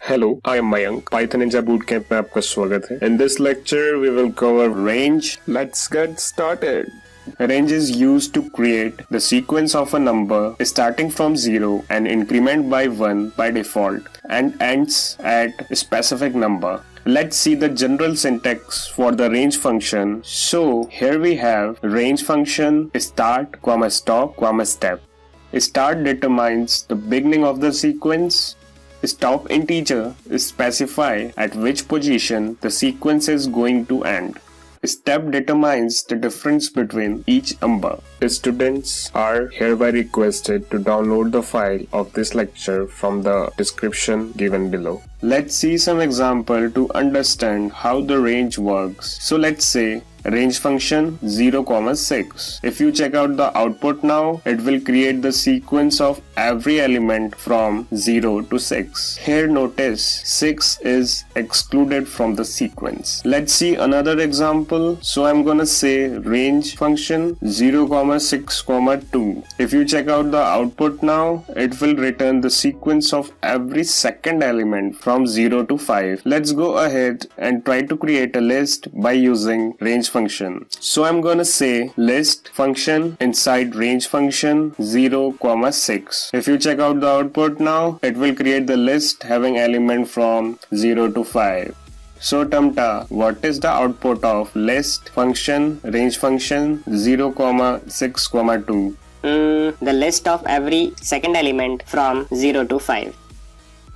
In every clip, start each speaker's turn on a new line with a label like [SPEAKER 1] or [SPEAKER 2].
[SPEAKER 1] Hello, I am Mayank. Python Ninja Bootcamp में आपका स्वागत है. In this lecture, we will cover range. Let's get started. Range is used to create the sequence of a number starting from 0 and increment by 1 by default and ends at a specific number. Let's see the general syntax for the range function. So here we have range function start, stop, step. Start determines the beginning of the sequence. Stop integer specify at which position the sequence is going to end. Step determines the difference between each number. The students are hereby requested to download the file of this lecture from the description given below. Let's see some example to understand how the range works. So let's say range function 0, 6. If you check out the output now, it will create the sequence of every element from 0 to 6. Here notice 6 is excluded from the sequence. Let's see another example. So I'm gonna say range function 0, 6, 2. If you check out the output now, it will return the sequence of every second element from 0 to 5. Let's go ahead and try to create a list by using range function. So I'm gonna say list function inside range function 0, 6. If you check out the output now, it will create the list having element from 0 to 5. So Tamta, what is the output of list function range function 0, 6, 2?
[SPEAKER 2] The list of every second element from 0 to 5.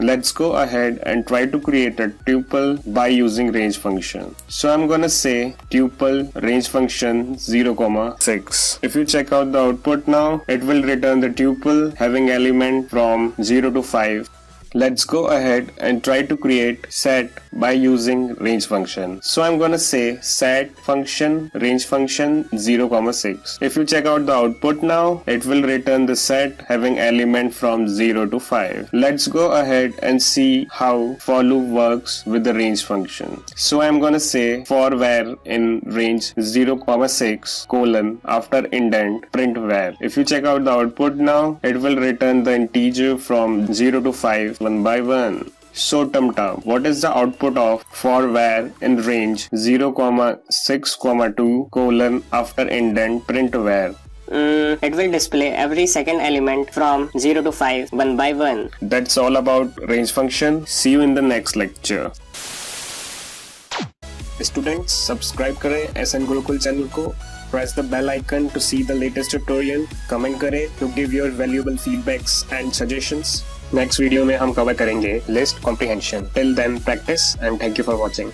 [SPEAKER 1] Let's go ahead and try to create a tuple by using range function. So I'm gonna say tuple range function 0, 6. If you check out the output now, it will return the tuple having element from 0 to 5. Let's go ahead and try to create set by using range function. So I'm gonna say set function range function 0, 6. If you check out the output now, it will return the set having element from 0 to 5. Let's go ahead and see how for loop works with the range function. So I'm gonna say for var in range 0, 6 after indent print var. If you check out the output now, it will return the integer from 0 to 5 one by one. So Tamta, what is the output of for var in range 0, 6, 2 after indent print var?
[SPEAKER 2] It will display every second element from 0 to 5 one by one.
[SPEAKER 1] That's all about range function. See you in the next lecture. Students, subscribe करें SN Gurukul channel को. Press the bell icon to see the latest tutorial. Comment करें to give your valuable feedbacks and suggestions. Next video में हम cover करेंगे list comprehension. Till then, practice and thank you for watching.